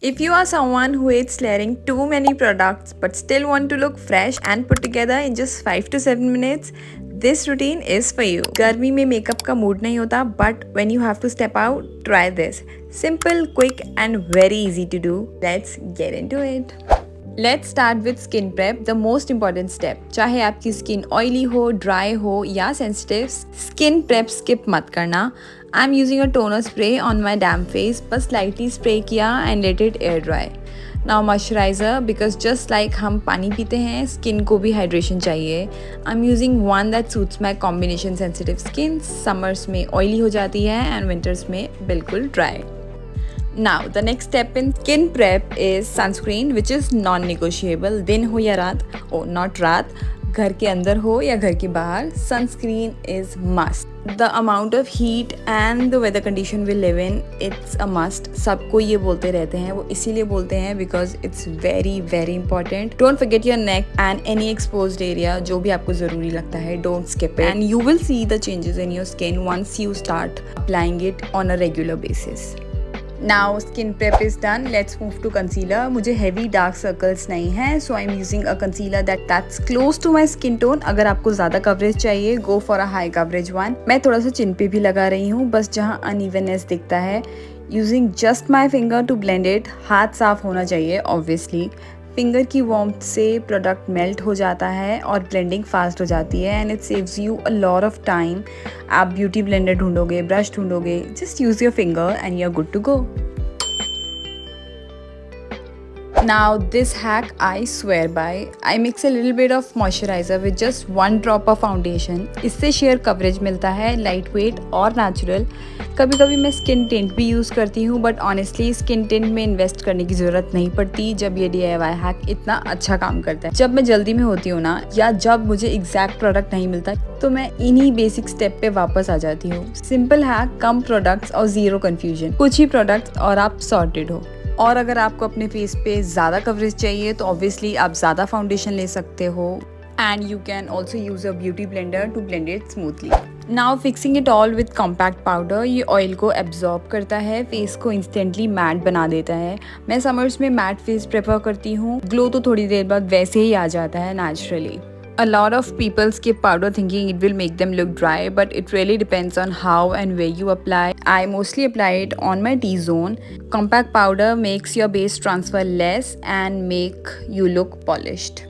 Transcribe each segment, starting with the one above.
If you are someone who hates layering too many products but still want to look fresh and put together in just 5 to 7 minutes, this routine is for you. गर्मी में makeup का mood नहीं होता, but when you have to step out, try this. Simple, quick and very easy to do. Let's get into it. Let's start with skin prep, the most important step. चाहे आपकी skin oily हो, dry हो या sensitive, skin prep skip मत करना. I am using a toner spray on my dam face. बस lightly spray किया and let it air dry. Now moisturiser, because just like हम पानी पीते हैं, स्किन को भी हाइड्रेशन चाहिए. I am using one that suits my combination sensitive skin. Summers में ऑयली हो जाती है एंड विंटर्स में बिल्कुल dry. Now the next step in skin prep is sunscreen, which is non-negotiable. दिन हो या रात, not रात, घर के अंदर हो या घर के बाहर, sunscreen is must. The amount of heat and the weather condition we live in, it's a must. सबको ये बोलते रहते हैं, वो इसीलिए बोलते हैं because it's very very important. Don't forget your neck and any exposed area, जो भी आपको ज़रूरी लगता है, don't skip it. And you will see the changes in your skin once you start applying it on a regular basis. Now skin prep is done. Let's move to concealer. मुझे heavy dark circles नहीं है, so I'm using a concealer that's close to my skin tone. अगर आपको ज़्यादा coverage चाहिए, go for a high coverage one. मैं थोड़ा सा चिन पे भी लगा रही हूँ, बस जहाँ unevenness दिखता है. Using just my finger to blend it. हाथ साफ होना चाहिए obviously. फिंगर की वार्मथ से प्रोडक्ट मेल्ट हो जाता है और ब्लेंडिंग फास्ट हो जाती है and it saves you a lot of time. आप ब्यूटी ब्लेंडर ढूंढोगे, ब्रश ढूंढोगे, just use your finger and you are good to go. Now this hack I swear by. I mix a little bit of moisturizer with just one drop of foundation. इससे share coverage मिलता है, light weight और natural. कभी कभी मैं skin tint भी use करती हूँ, बट ऑनेस्टली स्किन टिंट में इन्वेस्ट करने की ज़रूरत नहीं पड़ती जब ये DIY हैक इतना अच्छा काम करता है. जब मैं जल्दी में होती हूँ ना, या जब मुझे एग्जैक्ट प्रोडक्ट नहीं मिलता, तो मैं इन्हीं बेसिक स्टेप पे वापस आ जाती हूँ. सिंपल हैक, कम प्रोडक्ट्स और ज़ीरो कन्फ्यूजन. कुछ ही प्रोडक्ट्स और आप सॉर्टेड हो. और अगर आपको अपने फेस पे ज़्यादा कवरेज चाहिए तो ऑब्वियसली आप ज़्यादा फाउंडेशन ले सकते हो and you can also use a beauty blender to blend it smoothly. Now fixing it all with compact powder. ये ऑयल को एब्जॉर्ब करता है, फेस को इंस्टेंटली मैट बना देता है. मैं समर्स में मैट फेस प्रेफर करती हूँ. ग्लो तो थोड़ी देर बाद वैसे ही आ जाता है naturally. A lot of people skip powder thinking it will make them look dry, but it really depends on how and where you apply. I mostly apply it on my T-zone. Compact powder makes your base transfer less and make you look polished.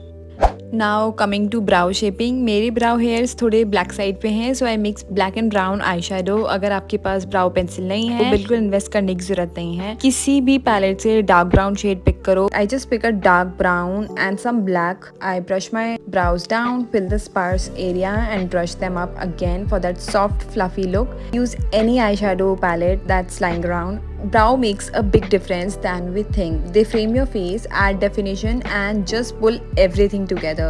Now coming to brow shaping. मेरे brow hairs थोड़े black side पे हैं, so I mix black and brown eyeshadow. अगर आपके पास brow pencil नहीं है तो बिल्कुल इन्वेस्ट करने की जरूरत नहीं है. किसी भी पैलेट से dark brown shade pick करो. I just pick a dark brown and some black. I brush my brows down, fill the sparse area and brush them up again for that soft fluffy look. Use any eyeshadow palette that's lying around. Brow makes a big difference than we think. They frame your face, add definition and just pull everything together.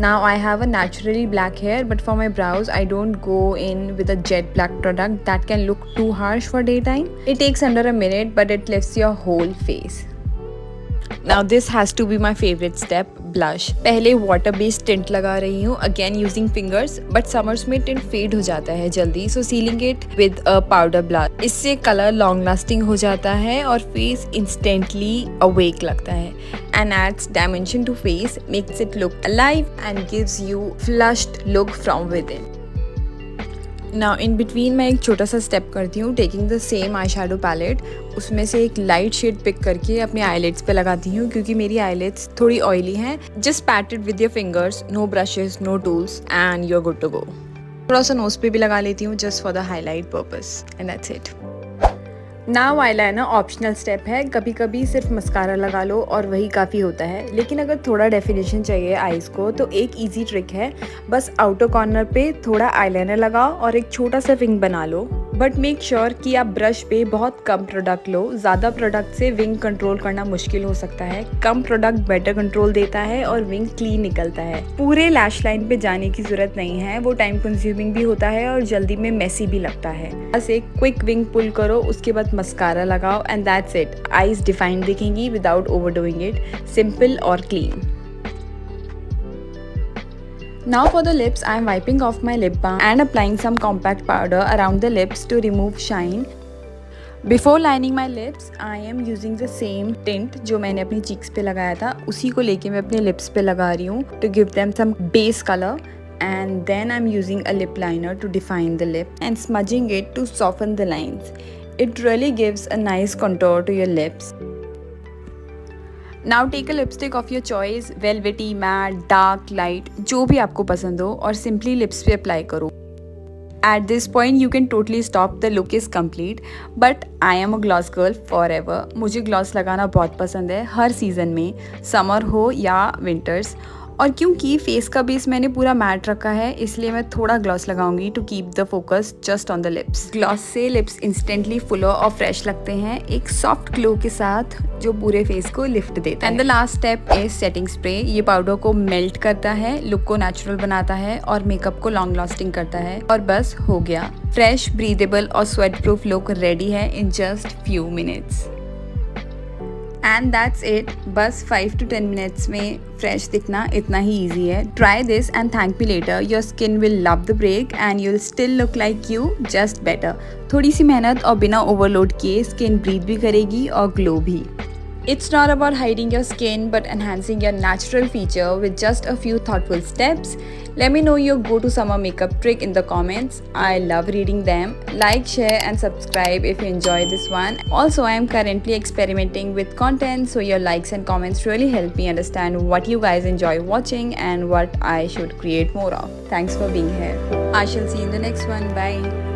Now I have a naturally black hair, but for my brows I don't go in with a jet black product that can look too harsh for daytime. It takes under a minute but it lifts your whole face. Now this has to be my favorite step, blush. पहले water based tint लगा रही हूँ, again using fingers, but summers में tint fade हो जाता है जल्दी, so sealing it with a powder blush. इससे color long lasting हो जाता है और face instantly awake लगता है and adds dimension to face, makes it look alive and gives you flushed look from within. Now in between मैं एक छोटा सा स्टेप करती हूँ, taking the same eye shadow palette. उसमें से एक लाइट शेड पिक करके अपने आईलिड्स पे लगाती हूँ, क्योंकि मेरी आईलिड्स थोड़ी ऑयली हैं. Just pat it with your fingers, no brushes, no tools and you are good to go. थोड़ा सा नोज पे भी लगा लेती हूँ just for the highlight purpose and that's it. Now eyeliner optional step है. कभी कभी सिर्फ मस्कारा लगा लो और वही काफ़ी होता है, लेकिन अगर थोड़ा डेफिनेशन चाहिए आईज को तो एक इजी ट्रिक है. बस आउटर कॉर्नर पे थोड़ा आईलाइनर लगाओ और एक छोटा सा विंग बना लो, बट मेक श्योर कि आप ब्रश पे बहुत कम प्रोडक्ट लो. ज़्यादा प्रोडक्ट से विंग कंट्रोल करना मुश्किल हो सकता है. कम प्रोडक्ट बेटर कंट्रोल देता है और विंग क्लीन निकलता है. पूरे लैश लाइन पे जाने की ज़रूरत नहीं है, वो टाइम कंज्यूमिंग भी होता है और जल्दी में मेसी भी लगता है. बस एक क्विक विंग पुल करो, उसके बाद मस्कारा लगाओ and that's it. Eyes defined दिखेंगी विदाउट ओवरडूइंग इट. सिंपल और clean. Now for the lips, I am wiping off my lip balm and applying some compact powder around the lips to remove shine. Before lining my lips I am using the same tint जो मैंने अपनी cheeks पे लगाया था, उसी को लेके मैं अपने लिप्स पे लगा रही हूँ to give them some base colour. And then I'm using a lip liner to define the lip and smudging it to soften the lines. It really gives a nice contour to your lips. Now take a lipstick of your choice, velvety, matte, dark, light, जो भी आपको पसंद हो, और simply lips पे apply करो. At this point you can totally stop, the look is complete. But I am a gloss girl forever. मुझे gloss लगाना बहुत पसंद है हर सीज़न में, समर हो या विंटर्स. और क्योंकि फेस का बेस मैंने पूरा मैट रखा है, इसलिए मैं थोड़ा ग्लॉस लगाऊंगी to keep the focus just on the lips. Gloss से लिप्स इंस्टेंटली फुलर और फ्रेश लगते हैं, एक सॉफ्ट ग्लो के साथ जो पूरे फेस को लिफ्ट देता है. And the last step is setting spray. ये पाउडर को मेल्ट करता है, लुक को नेचुरल बनाता है और मेकअप को लॉन्ग लास्टिंग करता है. और बस हो गया, फ्रेश, ब्रीदेबल और स्वेट प्रूफ लुक रेडी है in just few minutes. And that's it. बस 5 to 10 मिनट्स में फ्रेश दिखना इतना ही ईजी है. Try this and thank me later. Your skin will love the break and you will still look like you, just better. थोड़ी सी मेहनत और बिना ओवरलोड किए स्किन ब्रीथ भी करेगी और ग्लो भी. It's not about hiding your skin but enhancing your natural feature with just a few thoughtful steps. Let me know your go-to summer makeup trick in the comments. I love reading them. Like, share and subscribe if you enjoy this one. Also, I am currently experimenting with content, so your likes and comments really help me understand what you guys enjoy watching and what I should create more of. Thanks for being here. I shall see you in the next one. Bye.